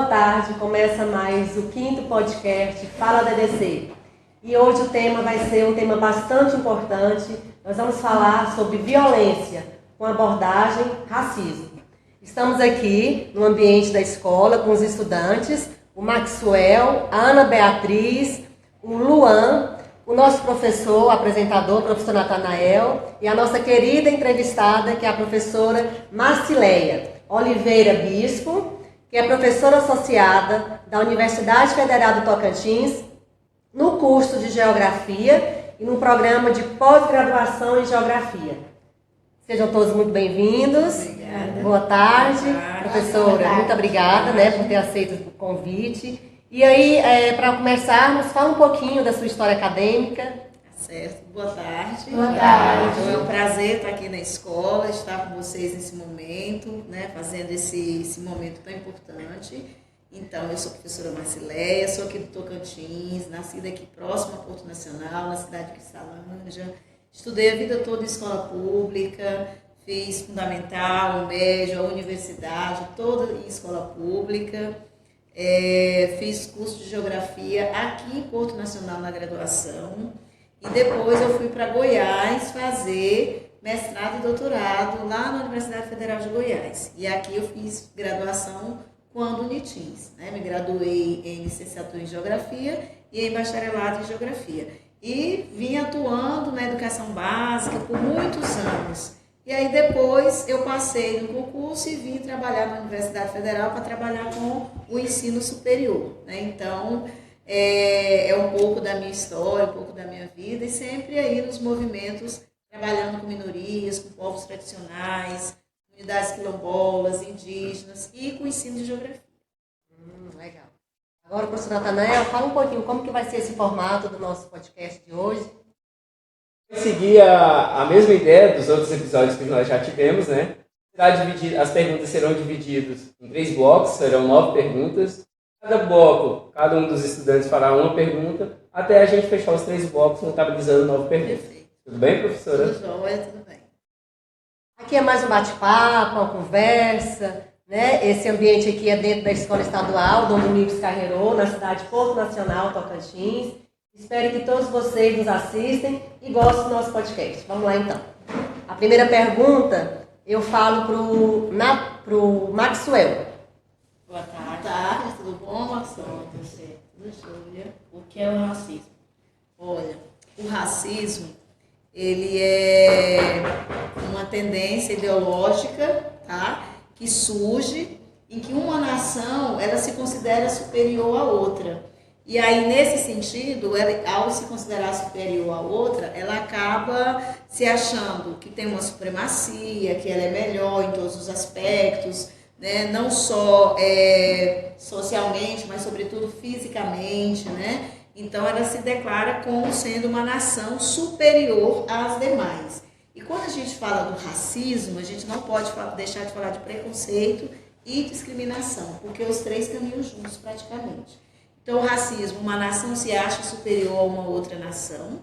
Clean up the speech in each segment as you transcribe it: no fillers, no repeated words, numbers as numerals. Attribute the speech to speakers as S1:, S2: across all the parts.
S1: tarde, começa mais o 5º podcast Fala DDC. E hoje o tema vai ser um tema bastante importante. Nós vamos falar sobre violência, com abordagem racismo. Estamos aqui no ambiente da escola com os estudantes, o Maxwell, a Ana Beatriz, o Luan, o nosso professor, apresentador, o professor Natanael, e a nossa querida entrevistada, que é a professora Marcileia Oliveira Bispo, que é professora associada da Universidade Federal do Tocantins, no curso de Geografia e no programa de pós-graduação em Geografia. Sejam todos muito bem-vindos.
S2: Obrigada.
S1: Boa tarde, professora. Muito obrigada, por ter aceito o convite. E aí, para começarmos, fala um pouquinho da sua história acadêmica.
S2: Certo. Boa tarde.
S1: Boa tarde.
S2: Então, é um prazer estar aqui na escola, estar com vocês nesse momento, fazendo esse momento tão importante. Então, eu sou a professora Marcileia, sou aqui do Tocantins, nascida aqui próximo a Porto Nacional, na cidade de Cristalândia. Estudei a vida toda em escola pública, fiz fundamental, o médio, a universidade, toda em escola pública. Fiz curso de Geografia aqui em Porto Nacional na graduação. E depois eu fui para Goiás fazer mestrado e doutorado lá na Universidade Federal de Goiás. E aqui eu fiz graduação com a Unitins. Me graduei em licenciatura em Geografia e em bacharelado em Geografia. E vim atuando na educação básica por muitos anos. E aí depois eu passei no concurso e vim trabalhar na Universidade Federal para trabalhar com o ensino superior. Então, é um pouco da minha história, um pouco da minha vida, e sempre aí nos movimentos, trabalhando com minorias, com povos tradicionais, comunidades quilombolas, indígenas e com o ensino de geografia.
S1: Legal. Agora, professor Natanael, fala um pouquinho como que vai ser esse formato do nosso podcast de hoje.
S3: Seguir a mesma ideia dos outros episódios que nós já tivemos, as perguntas serão divididas em 3 blocos, serão 9 perguntas. Cada bloco, cada um dos estudantes fará uma pergunta, até a gente fechar os 3 blocos, contabilizando 9 perguntas.
S2: Perfeito.
S3: Tudo bem, professora?
S2: Tudo jóia, tudo bem.
S1: Aqui é mais um bate-papo, uma conversa, Esse ambiente aqui é dentro da Escola Estadual Dom Domingos Carreiro, na cidade de Porto Nacional, Tocantins. Espero que todos vocês nos assistem e gostem do nosso podcast. Vamos lá, então. A primeira pergunta eu falo pro Maxwell.
S4: Boa tarde.
S2: Boa tarde, tudo bom, Marcelo?
S4: Tudo jóia. O que é o racismo?
S2: Olha, o racismo, ele é uma tendência ideológica, que surge em que uma nação, ela se considera superior à outra. E aí, nesse sentido, ao se considerar superior à outra, ela acaba se achando que tem uma supremacia, que ela é melhor em todos os aspectos, não só socialmente, mas sobretudo fisicamente, Então ela se declara como sendo uma nação superior às demais. E quando a gente fala do racismo, a gente não pode deixar de falar de preconceito e discriminação, porque os 3 caminham juntos praticamente. Então o racismo, uma nação se acha superior a uma outra nação,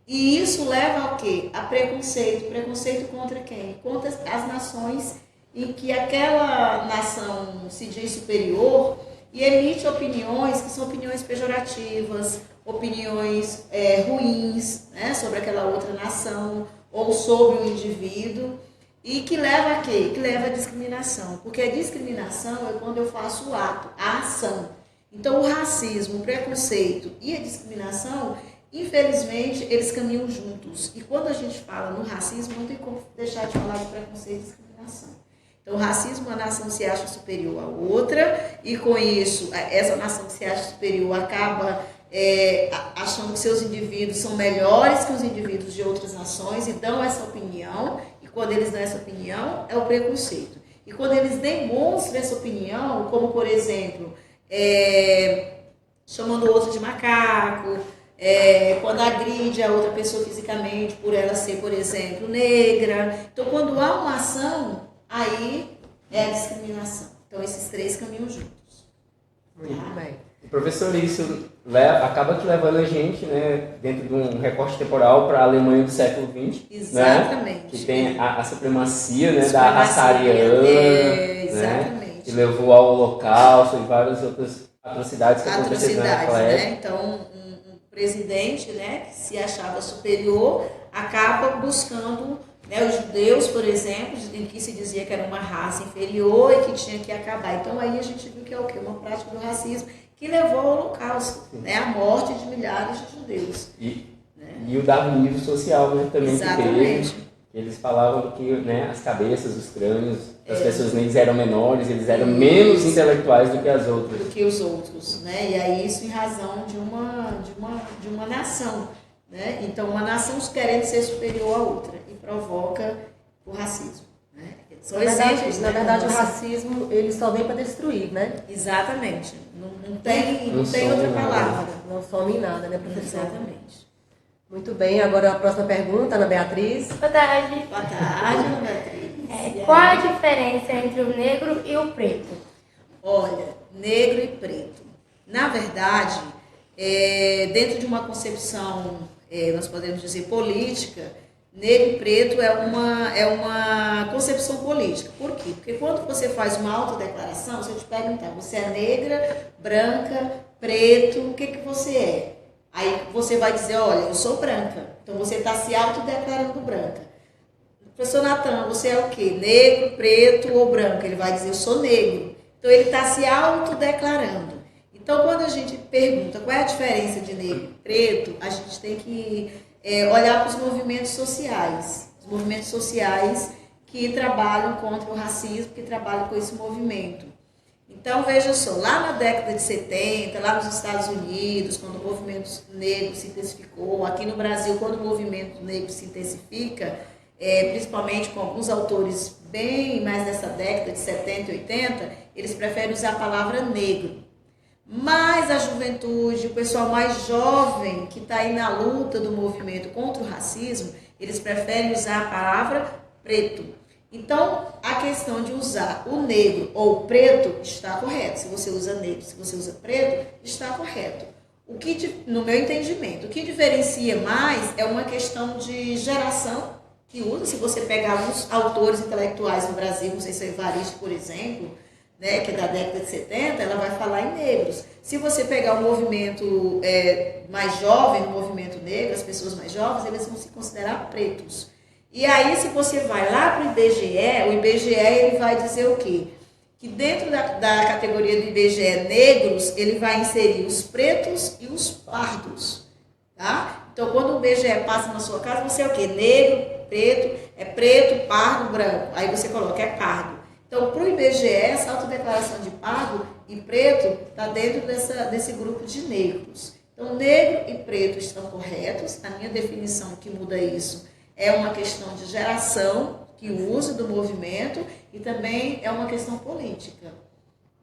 S2: e isso leva ao quê? A preconceito. Preconceito contra quem? Contra as nações em que aquela nação se diz superior e emite opiniões que são opiniões pejorativas, opiniões ruins, sobre aquela outra nação ou sobre o indivíduo, e que leva a quê? Que leva a discriminação, porque a discriminação é quando eu faço o ato, a ação. Então o racismo, o preconceito e a discriminação, infelizmente, eles caminham juntos. E quando a gente fala no racismo, não tem como deixar de falar de preconceito e discriminação. Então, o racismo, a nação se acha superior à outra, e com isso, essa nação que se acha superior acaba achando que seus indivíduos são melhores que os indivíduos de outras nações e dão essa opinião, e quando eles dão essa opinião, é o preconceito. E quando eles demonstram essa opinião, como, por exemplo, chamando o outro de macaco, quando agride a outra pessoa fisicamente por ela ser, por exemplo, negra. Então, quando há uma ação, aí é a discriminação. Então, esses 3 caminham juntos.
S1: Muito bem.
S3: Professor, isso acaba que levando a gente, dentro de um recorte temporal para a Alemanha do século XX.
S2: Exatamente.
S3: Que tem a supremacia, da raça ariana.
S2: Exatamente. Exatamente.
S3: que levou ao Holocausto e várias outras atrocidades que aconteceram naquela
S2: né?
S3: época.
S2: Então, um presidente, né, que se achava superior acaba buscando, né, os judeus, por exemplo, em que se dizia que era uma raça inferior e que tinha que acabar. Então, aí a gente viu que é o quê? Uma prática do racismo que levou ao Holocausto, né, a morte de milhares de judeus.
S3: E o darwinismo social, né, também.
S2: Exatamente.
S3: Que teve. Eles falavam que, né, as cabeças, os crânios das pessoas negras eram menores, eles eram menos intelectuais do que as outras.
S2: Do que os outros, né? E aí isso em razão de uma nação, né? Então uma nação querendo ser superior à outra e provoca o racismo, né? São exemplos,
S1: Na verdade, o racismo ele só vem para destruir, né?
S2: Exatamente. Não tem outra palavra.
S1: Não some em nada, né, professor?
S2: Exatamente.
S1: Muito bem, agora a próxima pergunta, Ana Beatriz.
S5: Boa tarde.
S2: Boa tarde, Ana Beatriz.
S5: Qual a diferença entre o negro e o preto?
S2: Olha, negro e preto. Na verdade, dentro de uma concepção, nós podemos dizer, política, negro e preto é uma concepção política. Por quê? Porque quando você faz uma autodeclaração, se eu te perguntar, você é negra, branca, preto, o que você é? Aí você vai dizer, olha, eu sou branca. Então você está se autodeclarando branca. Professor Natan, você é o quê? Negro, preto ou branco? Ele vai dizer, eu sou negro. Então ele está se autodeclarando. Então quando a gente pergunta qual é a diferença de negro e preto, a gente tem que olhar para os movimentos sociais. Os movimentos sociais que trabalham contra o racismo, que trabalham com esse movimento. Então, veja só, lá na década de 70, lá nos Estados Unidos, quando o movimento negro se intensificou, aqui no Brasil, quando o movimento negro se intensifica, principalmente com alguns autores bem mais dessa década de 70 e 80, eles preferem usar a palavra negro. Mas a juventude, o pessoal mais jovem que está aí na luta do movimento contra o racismo, eles preferem usar a palavra preto. Então, a questão de usar o negro ou o preto está correto. Se você usa negro, se você usa preto, está correto. O que, no meu entendimento, o que diferencia mais é uma questão de geração que usa. Se você pegar alguns autores intelectuais no Brasil, não sei se é Evaristo, por exemplo, né, que é da década de 70, ela vai falar em negros. Se você pegar o movimento mais jovem, o movimento negro, as pessoas mais jovens, eles vão se considerar pretos. E aí, se você vai lá para o IBGE ele vai dizer o quê? Que dentro da categoria do IBGE negros, ele vai inserir os pretos e os pardos. Tá? Então, quando o IBGE passa na sua casa, você é o quê? Negro, preto, pardo, branco. Aí você coloca, é pardo. Então, para o IBGE, essa autodeclaração de pardo e preto está dentro desse grupo de negros. Então, negro e preto estão corretos. A minha definição que muda isso é uma questão de geração, que usa do movimento, e também é uma questão política,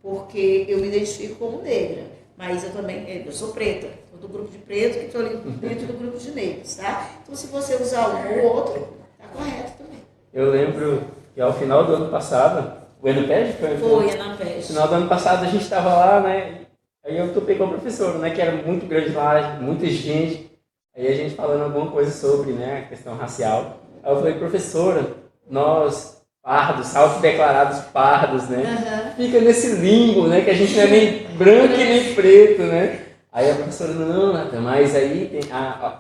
S2: porque eu me identifico como negra, mas eu sou preta, sou do grupo de preto, que estou ali dentro do grupo de negros, tá? Então, se você usar um ou outro, está correto também.
S3: Eu lembro que ao final do ano passado, o ENAPED
S2: foi ENAPED.
S3: No final do ano passado a gente estava lá, né? Aí eu topei com a professora, né? Que era muito grande lá, muita gente. Aí a gente falando alguma coisa sobre, né, a questão racial. Aí eu falei, professora, nós, pardos, autodeclarados pardos, né, fica nesse limbo, né, que a gente não é nem branco e nem preto, né. Aí a professora, não, Natan, mas aí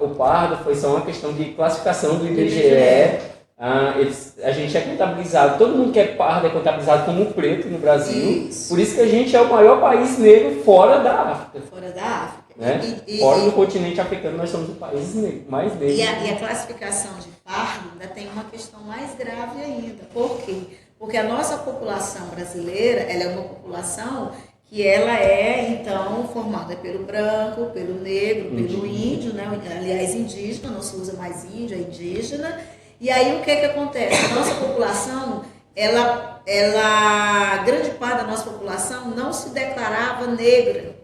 S3: o pardo foi só uma questão de classificação do IBGE. A gente é contabilizado, todo mundo que é pardo é contabilizado como preto no Brasil. Isso. Por isso que a gente é o maior país negro fora da África.
S2: Fora da África.
S3: Né? Fora do continente africano, nós somos o país mais negro.
S2: E a classificação de pardo ainda tem uma questão mais grave ainda. Por quê? Porque a nossa população brasileira, ela é uma população que ela é, então, formada pelo branco, pelo negro, pelo índio, né? Aliás, indígena, não se usa mais índio, é indígena. E aí, o que acontece? A nossa população, grande parte da nossa população não se declarava negra,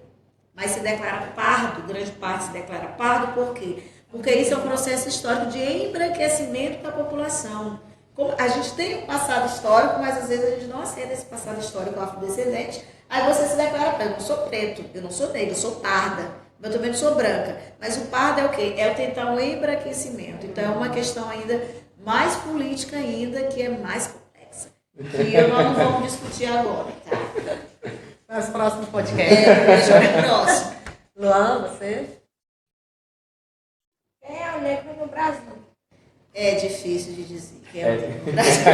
S2: mas se declara pardo, grande parte se declara pardo, por quê? Porque isso é um processo histórico de embranquecimento da população. Como a gente tem um passado histórico, mas às vezes a gente não aceita esse passado histórico afrodescendente, aí você se declara, eu não sou preto, eu não sou negra, eu sou parda, mas eu também não sou branca. Mas o pardo é o quê? É o tentar um embranquecimento. Então é uma questão ainda mais política ainda, que é mais complexa. que nós não vamos discutir agora, tá?
S1: Nos próximos podcasts.
S2: Deixa eu ver o próximo.
S1: Luan, você?
S5: Quem é o negro no Brasil?
S2: É difícil de dizer quem é o negro do Brasil.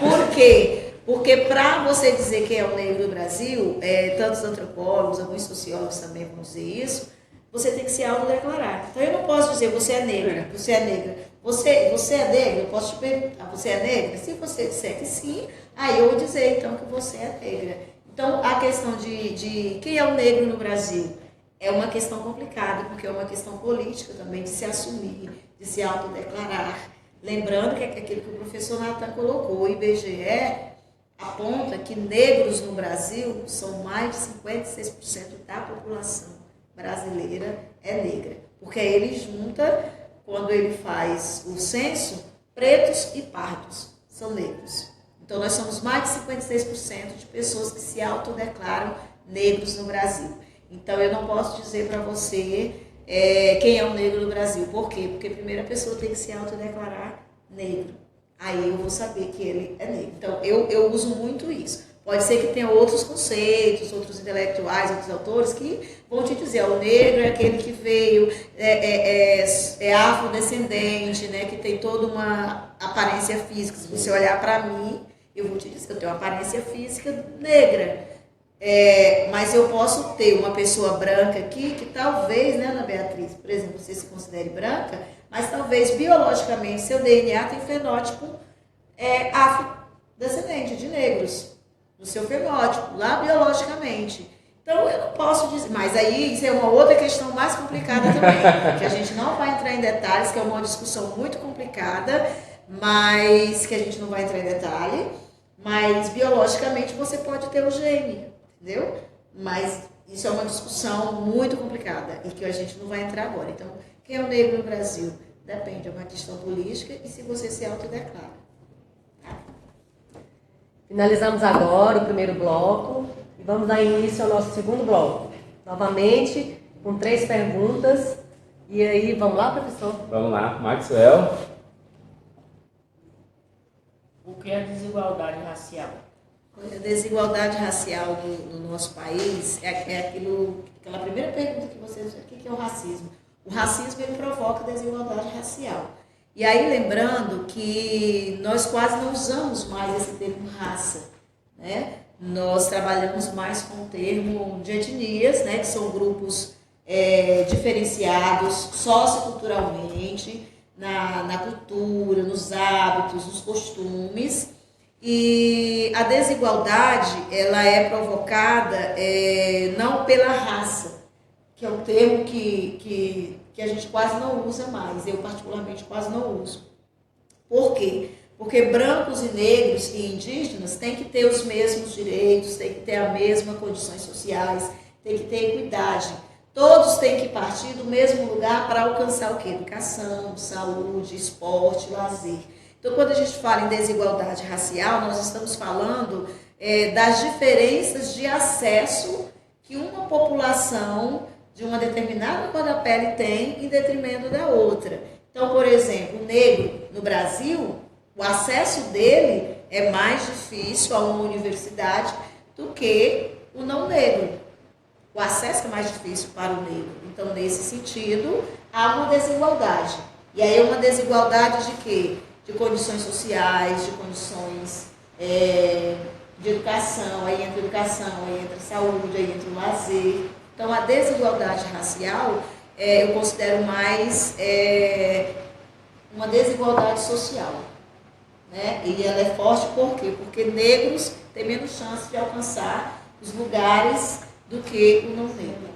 S2: Por quê? Porque para você dizer quem é o negro do Brasil, tantos antropólogos, alguns sociólogos também vão dizer isso, você tem que se autodeclarar. Então eu não posso dizer você é negra, você é negra. Você é negra? Eu posso te perguntar, você é negra? Se você disser que sim, aí eu vou dizer então que você é negra. Então a questão de quem é o negro no Brasil é uma questão complicada, porque é uma questão política também de se assumir, de se autodeclarar. Lembrando que é aquilo que o professor Nathan colocou, o IBGE aponta que negros no Brasil são mais de 56% da população brasileira é negra. Porque ele junta, quando ele faz o censo, pretos e pardos são negros. Então nós somos mais de 56% de pessoas que se autodeclaram negros no Brasil. Então eu não posso dizer para você quem é o negro no Brasil. Por quê? Porque primeiro a pessoa tem que se autodeclarar negro. Aí eu vou saber que ele é negro. Então eu uso muito isso. Pode ser que tenha outros conceitos, outros intelectuais, outros autores que vão te dizer, o negro é aquele que veio, é afrodescendente, né, que tem toda uma aparência física. Se você olhar para mim, eu vou te dizer, eu tenho uma aparência física negra. Mas eu posso ter uma pessoa branca aqui que talvez, né, Ana Beatriz, por exemplo, você se considere branca, mas talvez biologicamente seu DNA tem fenótipo afrodescendente de negros, no seu fenótipo, lá biologicamente. Então eu não posso dizer, mas aí isso é uma outra questão mais complicada também, que a gente não vai entrar em detalhes, que é uma discussão muito complicada, mas que a gente não vai entrar em detalhe, mas biologicamente você pode ter o gene, entendeu? Mas isso é uma discussão muito complicada e que a gente não vai entrar agora. Então, quem é o negro no Brasil? Depende, é uma questão política e se você se autodeclara.
S1: Finalizamos agora o primeiro bloco e vamos dar início ao nosso segundo bloco. Novamente, com 3 perguntas. E aí, vamos lá, professor?
S3: Vamos lá, Maxwell.
S4: O que é desigualdade racial?
S2: A desigualdade racial no nosso país aquela primeira pergunta que você fez, o que é o racismo? O racismo ele provoca desigualdade racial. E aí lembrando que nós quase não usamos mais esse termo raça, né? Nós trabalhamos mais com o termo de etnias, né? Que são grupos diferenciados socioculturalmente, na cultura, nos hábitos, nos costumes. E a desigualdade ela é provocada não pela raça, que é um termo que a gente quase não usa mais, eu particularmente quase não uso. Por quê? Porque brancos e negros e indígenas têm que ter os mesmos direitos, têm que ter as mesmas condições sociais, têm que ter equidade. Todos têm que partir do mesmo lugar para alcançar o quê? Educação, saúde, esporte, lazer. Então, quando a gente fala em desigualdade racial, nós estamos falando das diferenças de acesso que uma população de uma determinada cor da pele tem em detrimento da outra. Então, por exemplo, o negro no Brasil, o acesso dele é mais difícil a uma universidade do que o não negro. O acesso é mais difícil para o negro. Então, nesse sentido, há uma desigualdade. E aí é uma desigualdade de quê? De condições sociais, de condições de educação, aí entra saúde, aí entra o lazer. Então, a desigualdade racial, eu considero mais uma desigualdade social, né? E ela é forte por quê? Porque negros têm menos chance de alcançar os lugares do que o não negro.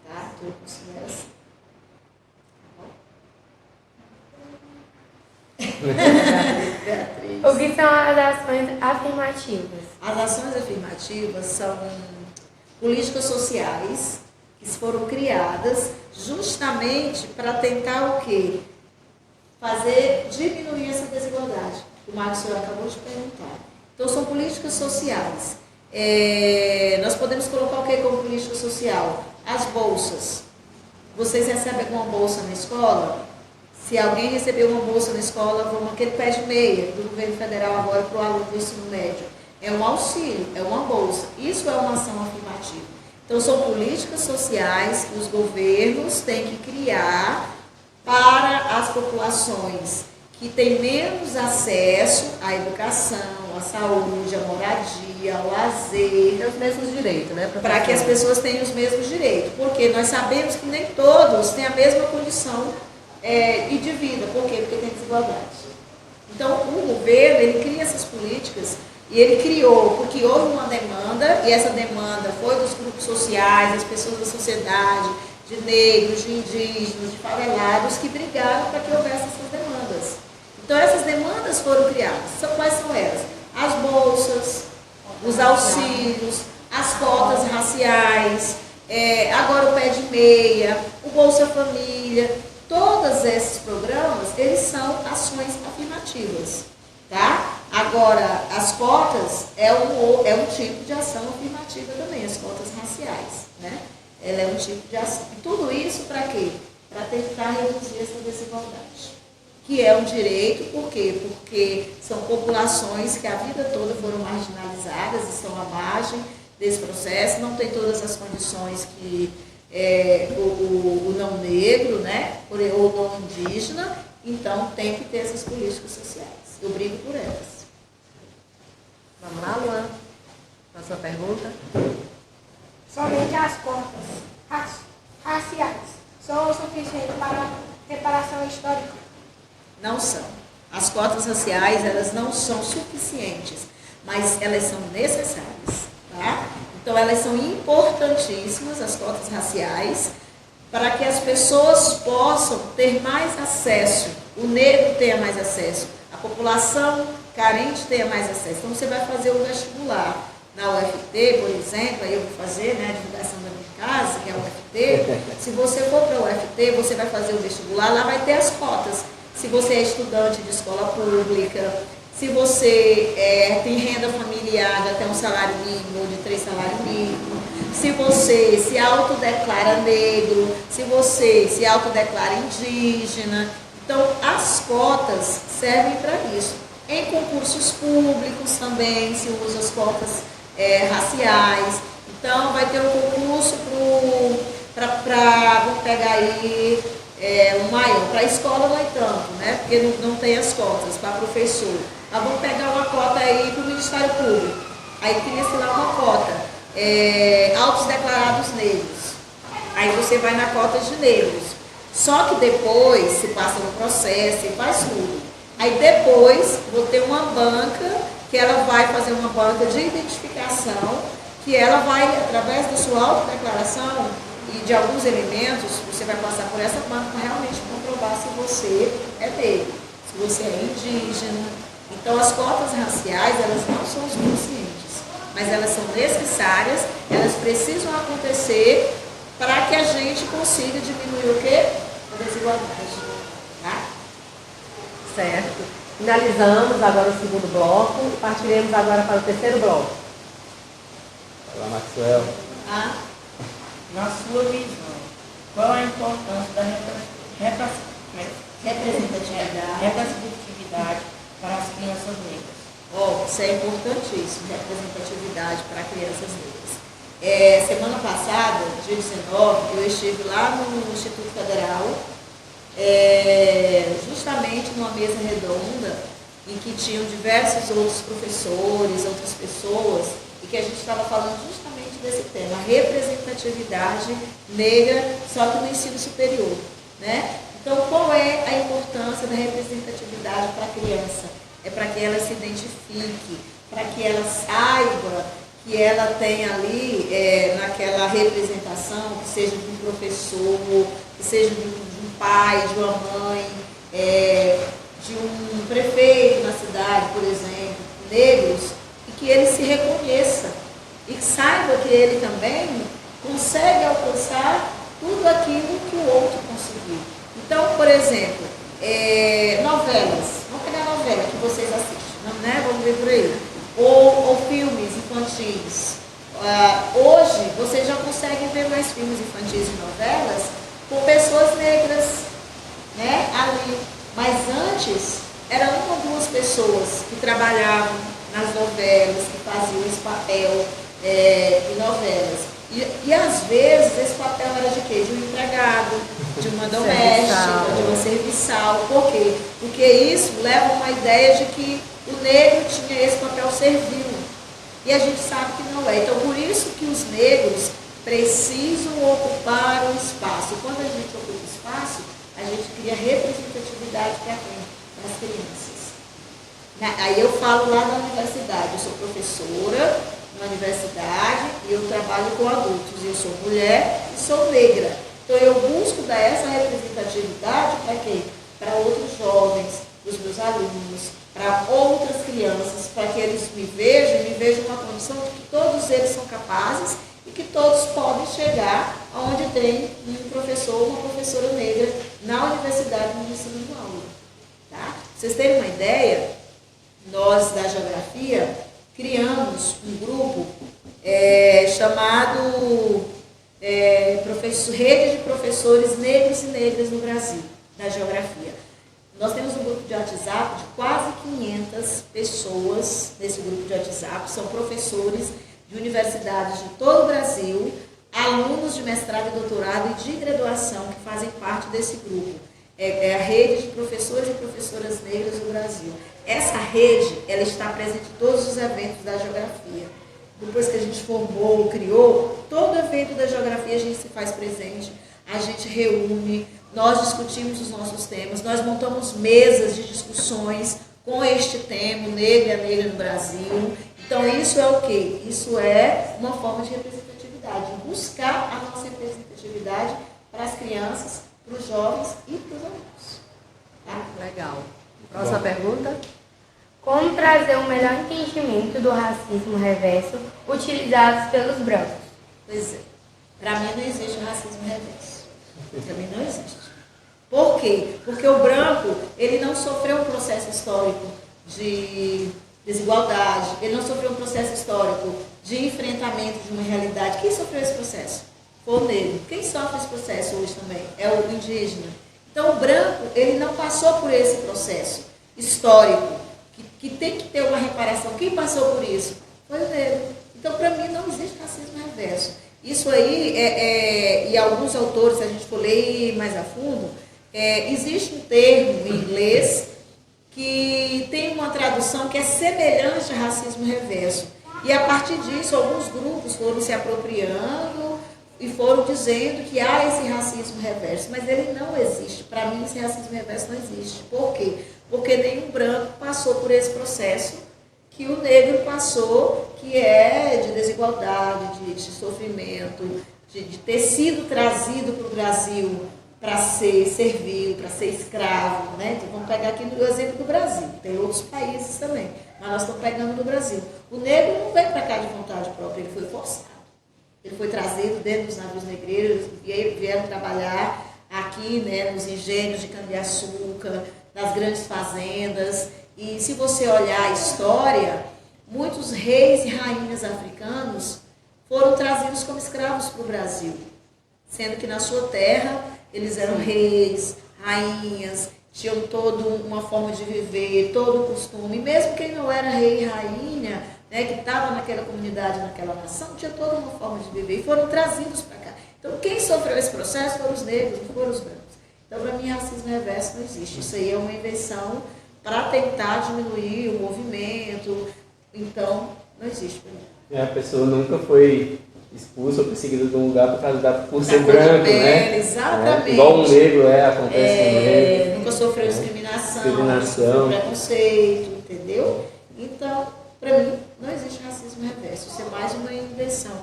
S2: Tá? Então, eu considero assim. Beatriz.
S5: O que são as ações afirmativas?
S2: As ações afirmativas são políticas sociais que foram criadas justamente para tentar o quê? Fazer diminuir essa desigualdade. O Maxwell acabou de perguntar. Então, são políticas sociais. Nós podemos colocar o que como política social? As bolsas. Vocês recebem alguma bolsa na escola? Se alguém recebeu uma bolsa na escola, vamos aquele pé de meia do governo federal agora para o aluno do ensino médio. É um auxílio, é uma bolsa. Isso é uma ação afirmativa. Então, são políticas sociais que os governos têm que criar para as populações que têm menos acesso à educação, à saúde, à moradia, ao lazer.
S1: Tem os mesmos direitos, né,
S2: para que as pessoas tenham os mesmos direitos. Porque nós sabemos que nem todos têm a mesma condição de vida. Por quê? Porque tem desigualdade. Então, o governo, ele cria essas políticas e ele criou porque houve uma demanda, e essa demanda foi dos grupos sociais, das pessoas da sociedade, de negros, de indígenas, de favelados, que brigaram para que houvesse essas demandas. Então, essas demandas foram criadas. Quais são elas? As bolsas, os auxílios, as cotas raciais, agora o pé de meia, o Bolsa Família. Todos esses programas, eles são ações afirmativas, tá? Agora, as cotas é um tipo de ação afirmativa também, as cotas raciais, né? Ela é um tipo de ação. E tudo isso para quê? Para tentar reduzir essa desigualdade. Que é um direito, por quê? Porque são populações que a vida toda foram marginalizadas, estão à margem desse processo, não tem todas as condições que o não negro, né? Ou o não indígena, então tem que ter essas políticas sociais. Eu brigo por elas.
S1: Vamos lá, Luan? A sua pergunta?
S5: Somente as cotas raciais são o suficiente para a reparação histórica?
S2: Não são. As cotas raciais, elas não são suficientes, mas elas são necessárias, tá? Então, elas são importantíssimas, as cotas raciais, para que as pessoas possam ter mais acesso, o negro tenha mais acesso, a população carente tenha mais acesso. Então, você vai fazer o vestibular na UFT, por exemplo, aí eu vou fazer, né, a divulgação da minha casa, que é a UFT. Se você for para a UFT, você vai fazer o vestibular, lá vai ter as cotas. Se você é estudante de escola pública, se você tem renda familiar de até um salário mínimo ou de 3 salários mínimos, se você se autodeclara negro, se você se autodeclara indígena. Então, as cotas servem para isso. Em concursos públicos também se usa as cotas raciais. Então, vai ter um concurso vamos pegar aí um maior. Para a escola não é tanto, né? Porque não tem as cotas para professor. Mas vamos pegar uma cota aí para o Ministério Público. Aí cria-se lá uma cota. Autos declarados negros. Aí você vai na cota de negros. Só que depois se passa no processo e faz tudo. Aí depois vou ter uma banca, que ela vai fazer uma banca de identificação, que ela vai, através da sua autodeclaração e de alguns elementos, você vai passar por essa banca para realmente comprovar se você é negro, se você é indígena. Então, as cotas raciais, elas não são suficientes, mas elas são necessárias, elas precisam acontecer para que a gente consiga diminuir o quê? A desigualdade. Tá?
S1: Certo. Finalizamos agora o segundo bloco, partiremos agora para o terceiro bloco.
S3: Olá, Maxwell.
S4: Na sua visão, qual a importância da representatividade para as crianças negras?
S2: Isso é importantíssimo, representatividade para crianças negras. Semana passada, dia 19, eu estive lá no Instituto Federal, justamente numa mesa redonda, em que tinham diversos outros professores, outras pessoas, e que a gente estava falando justamente desse tema, a representatividade negra, só que no ensino superior, né? Então, qual é a importância da representatividade para a criança? É para que ela se identifique, para que ela saiba que ela tem ali, naquela representação, que seja de um professor, que seja de um pai, de uma mãe, de um prefeito na cidade, por exemplo, negros, e que ele se reconheça e que saiba que ele também consegue alcançar tudo aquilo que o outro conseguiu. Então, por exemplo, novelas, vamos pegar a novela que vocês assistem, né? Vamos ver por aí, ou filmes infantis. Hoje, vocês já conseguem ver mais filmes infantis e novelas com pessoas negras, né, ali. Mas antes, eram uma ou duas pessoas que trabalhavam nas novelas, que faziam esse papel em novelas. E às vezes esse papel era de quê? De um empregado, de uma doméstica, de uma serviçal. Por quê? Porque isso leva a uma ideia de que o negro tinha esse papel servil. E a gente sabe que não é. Então, por isso que os negros precisam ocupar o espaço. Quando a gente ocupa o espaço, a gente cria representatividade para quem? Para as crianças. Aí eu falo lá na universidade, eu sou professora na universidade e eu trabalho com adultos. Eu sou mulher e sou negra. Então eu busco dar essa representatividade para quê? Para outros jovens, para os meus alunos, para outras crianças, para que eles me vejam uma condição de que todos eles são capazes e que todos podem chegar aonde tem um professor ou uma professora negra na universidade no ensino de aula. Tá? Pra vocês terem uma ideia, nós da Geografia criamos um grupo chamado Rede de Professores Negros e Negras no Brasil, da Geografia. Nós temos um grupo de WhatsApp de quase 500 pessoas nesse grupo de WhatsApp, são professores de universidades de todo o Brasil, alunos de mestrado e doutorado e de graduação que fazem parte desse grupo. É a rede de professores e professoras negras do Brasil. Essa rede, ela está presente em todos os eventos da Geografia. Depois que a gente formou, criou, todo evento da Geografia a gente se faz presente, a gente reúne, nós discutimos os nossos temas, nós montamos mesas de discussões com este tema, o negro e a negra no Brasil. Então isso é o quê? Isso é uma forma de representatividade, de buscar a nossa representatividade para as crianças, para os jovens e para os alunos. Tá?
S1: Legal. Próxima pergunta.
S6: Como trazer um melhor entendimento do racismo reverso utilizados pelos brancos?
S2: Pois é. Para mim não existe racismo reverso. Para mim não existe. Por quê? Porque o branco, ele não sofreu um processo histórico de desigualdade, ele não sofreu um processo histórico de enfrentamento de uma realidade. Quem sofreu esse processo? Foi o negro. Quem sofre esse processo hoje também? É o indígena. Então o branco, ele não passou por esse processo histórico, que tem que ter uma reparação. Quem passou por isso? Foi o negro. Então para mim não existe racismo reverso. Isso aí, e alguns autores, se a gente for ler mais a fundo, existe um termo em inglês que tem uma tradução que é semelhante a racismo reverso. E a partir disso, alguns grupos foram se apropriando e foram dizendo que há esse racismo reverso. Mas ele não existe. Para mim, esse racismo reverso não existe. Por quê? Porque nenhum branco passou por esse processo que o negro passou, que é de desigualdade, de sofrimento, de ter sido trazido para o Brasil para ser servil, para ser escravo, né? Então vamos pegar aqui o exemplo do Brasil, tem outros países também, mas nós estamos pegando no Brasil. O negro não veio para cá de vontade própria, ele foi forçado. Ele foi trazido dentro dos navios negreiros, vieram trabalhar aqui, né, nos engenhos de cana-de-açúcar, nas grandes fazendas. E se você olhar a história, muitos reis e rainhas africanos foram trazidos como escravos para o Brasil, sendo que na sua terra eles eram reis, rainhas, tinham toda uma forma de viver, todo o costume. E mesmo quem não era rei e rainha, né, que estava naquela comunidade, naquela nação, tinha toda uma forma de viver e foram trazidos para cá. Então quem sofreu esse processo foram os negros, não foram os brancos. Então para mim racismo reverso não existe. Isso aí é uma invenção para tentar diminuir o movimento. Então não existe para mim.
S3: A pessoa nunca foi expulso ou perseguido de um lugar por ser branco, né?
S2: Exatamente.
S3: Igual um negro acontece com o negro.
S2: Nunca sofreu discriminação,
S3: discriminação,
S2: sofreu preconceito, entendeu? Então, para mim, não existe racismo reverso. Isso é mais uma invenção,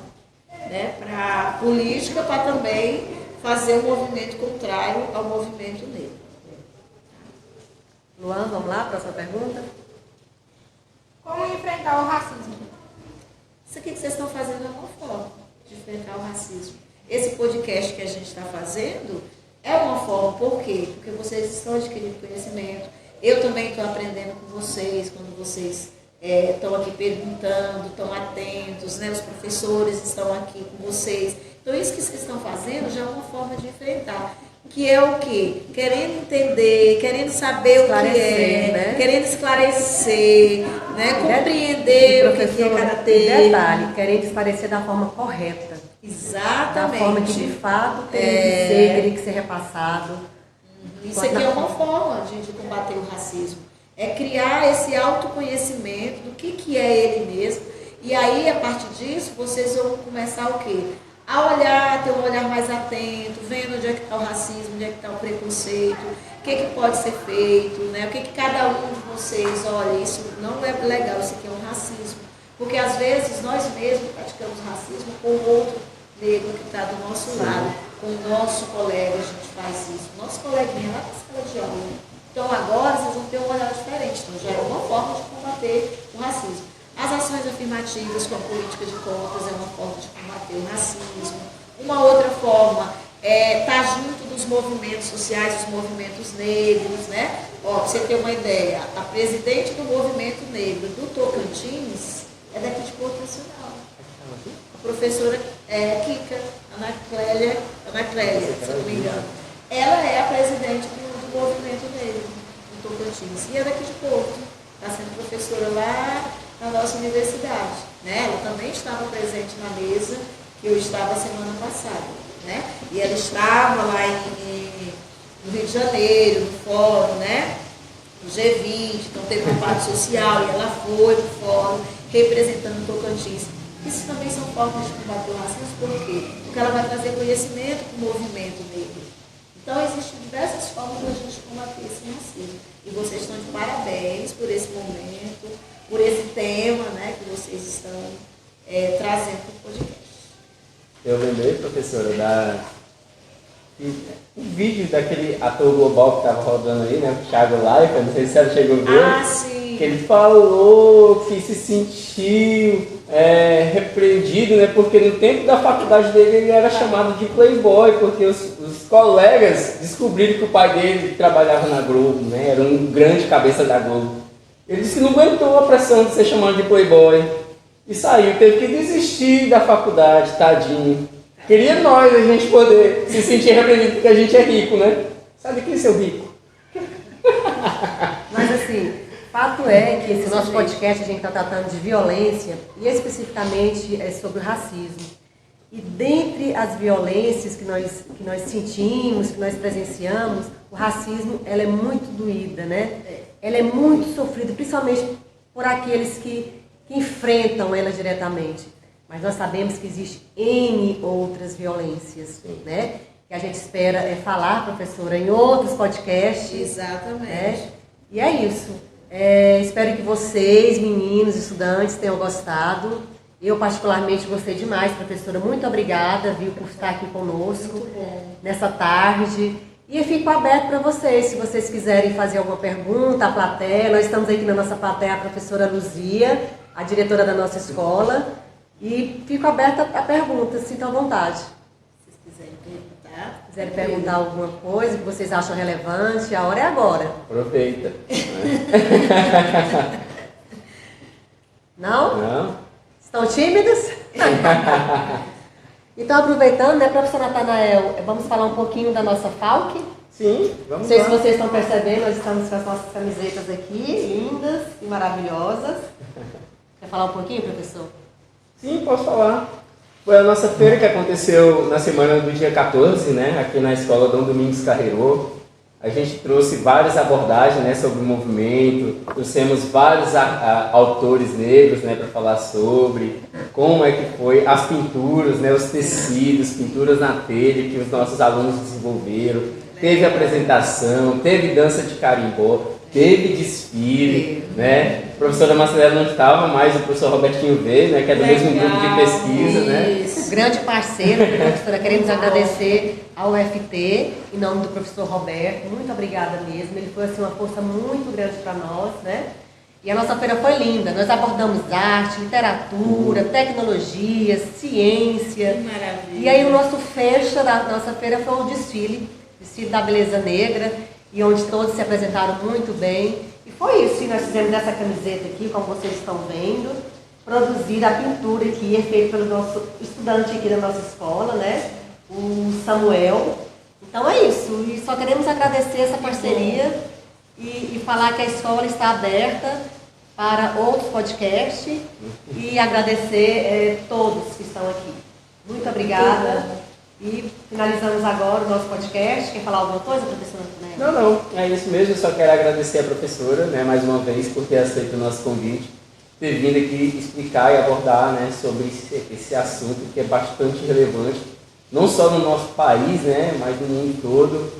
S2: né? Para política, para também fazer um movimento contrário ao movimento negro.
S1: Luan, vamos lá, próxima pergunta.
S5: Como enfrentar o racismo?
S2: Isso aqui que vocês estão fazendo é uma forma de enfrentar o racismo. Esse podcast que a gente está fazendo é uma forma. Por quê? Porque vocês estão adquirindo conhecimento. Eu também estou aprendendo com vocês, quando vocês estão aqui perguntando, estão atentos, né? Os professores estão aqui com vocês. Então, isso que vocês estão fazendo já é uma forma de enfrentar. que é o quê? Querendo entender, querendo saber o que é,
S1: né?
S2: querendo esclarecer, né? Compreender o que é cada termo.
S1: Detalhe, querendo esclarecer da forma correta.
S2: Exatamente.
S1: Da forma que de fato teria que ser repassado.
S2: Isso aqui é uma forma de combater o racismo. É criar esse autoconhecimento do que é ele mesmo. E aí, a partir disso, vocês vão começar o quê? A olhar, ter um olhar mais atento, vendo onde é que está o racismo, onde é que está o preconceito, o que pode ser feito, né? O que cada um de vocês, olha, isso não é legal, isso aqui é um racismo. Porque às vezes nós mesmos praticamos racismo com o outro negro que está do nosso lado, com o nosso colega, a gente faz isso. Nosso coleguinha lá na sala de aula. Então agora vocês vão ter um olhar diferente. Então já é uma forma de combater o racismo. As ações afirmativas com a política de cotas é uma forma de combater o racismo. Uma outra forma é estar junto dos movimentos sociais, dos movimentos negros, né? Ó, para você ter uma ideia, a presidente do movimento negro do Tocantins é daqui de Porto Nacional. A professora Kika, Ana Clélia, se não me engano. Ela é a presidente do movimento negro do Tocantins. E é daqui de Porto. Está sendo professora lá na nossa universidade. Né? Ela também estava presente na mesa que eu estava semana passada. Né? E ela estava lá no Rio de Janeiro, no fórum, né? No G20, então teve uma parte social e ela foi para o fórum representando o Tocantins. Isso também são formas de combater o racismo, por quê? Porque ela vai trazer conhecimento para o movimento negro. Então, existem diversas formas de a gente combater esse racismo. E vocês estão de parabéns por esse momento, por esse tema, né, que vocês estão trazendo para o podcast.
S3: Eu lembrei, professora, o vídeo daquele ator global que estava rodando aí, né, o Thiago Leifert, não sei se ela chegou a ver.
S2: Ah, sim.
S3: Que ele falou que se sentiu repreendido, né, porque no tempo da faculdade dele ele era chamado de playboy, porque os colegas descobriram que o pai dele trabalhava na Globo, né, era um grande cabeça da Globo. Ele disse que não aguentou a pressão de ser chamado de playboy e saiu, teve que desistir da faculdade, tadinho. Queria nós, a gente poder se sentir repreendido porque a gente é rico, né? Sabe quem é seu rico?
S1: Mas assim, fato é que esse nosso podcast a gente está tratando de violência e especificamente sobre o racismo. E dentre as violências que nós sentimos, que nós presenciamos, o racismo ela é muito doída, né? Ela é muito sofrida, principalmente por aqueles que enfrentam ela diretamente. Mas nós sabemos que existe N outras violências, né? Que a gente espera falar, professora, em outros podcasts.
S2: Exatamente.
S1: Né? E é isso. Espero que vocês, meninos, estudantes, tenham gostado. Eu particularmente gostei demais, professora. Muito obrigada, viu, por estar aqui conosco nessa tarde. E fico aberto para vocês, se vocês quiserem fazer alguma pergunta à plateia. Nós estamos aqui na nossa plateia, a professora Luzia, a diretora da nossa escola. E fico aberta a perguntas, sintam à vontade.
S2: Se vocês quiserem
S1: Quiserem perguntar alguma coisa que vocês acham relevante, a hora é agora.
S3: Aproveita.
S1: Não?
S3: Não?
S1: Estão tímidos? Então, aproveitando, né, professor Natanael, vamos falar um pouquinho da nossa FALC?
S3: Sim, vamos
S1: Não sei
S3: lá.
S1: se vocês estão percebendo, nós estamos com as nossas camisetas aqui, lindas e maravilhosas. Quer falar um pouquinho, professor?
S3: Sim, posso falar. Foi a nossa feira que aconteceu na semana do dia 14, né, aqui na escola Dom Domingos Carreiro. A gente trouxe várias abordagens, né, sobre o movimento, trouxemos vários autores negros, né, para falar sobre como é que foi as pinturas, né, os tecidos, pinturas na telha que os nossos alunos desenvolveram. Teve apresentação, teve dança de carimbó, teve desfile, né? A professora Marcela não estava, mas o professor Robertinho veio, né, que é do mesmo grupo de pesquisa, né?
S1: Grande parceiro, professora, queremos agradecer ao UFT, em nome do professor Roberto, muito obrigada mesmo, ele foi assim, uma força muito grande para nós, né? E a nossa feira foi linda, nós abordamos arte, literatura, tecnologia, ciência.
S2: Que maravilha.
S1: E aí o nosso fecho da nossa feira foi o desfile da Beleza Negra, e onde todos se apresentaram muito bem. E foi isso que nós fizemos nessa camiseta aqui, como vocês estão vendo, produzir a pintura que é feita pelo nosso estudante aqui da nossa escola, né? O Samuel. Então é isso. E só queremos agradecer essa parceria e falar que a escola está aberta para outros podcasts e agradecer todos que estão aqui. Muito obrigada. E finalizamos agora o nosso podcast. Quer falar alguma coisa, professora Antonella?
S3: Não, é isso mesmo. Eu só quero agradecer a professora, né, mais uma vez, por ter aceito o nosso convite, ter vindo aqui explicar e abordar, né, sobre esse assunto que é bastante relevante, não só no nosso país, né, mas no mundo todo,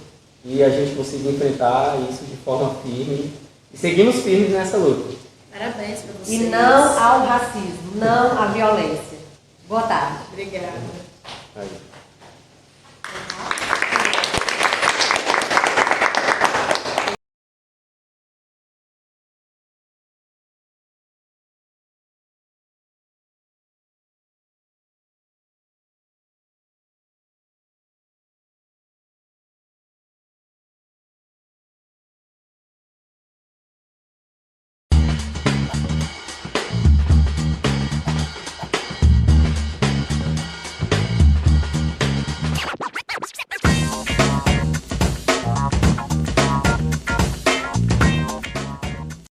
S3: e a gente conseguir enfrentar isso de forma firme e seguimos firmes nessa luta.
S2: Parabéns para vocês.
S1: E não ao racismo, não à violência. Boa tarde.
S2: Obrigada.
S3: Aí.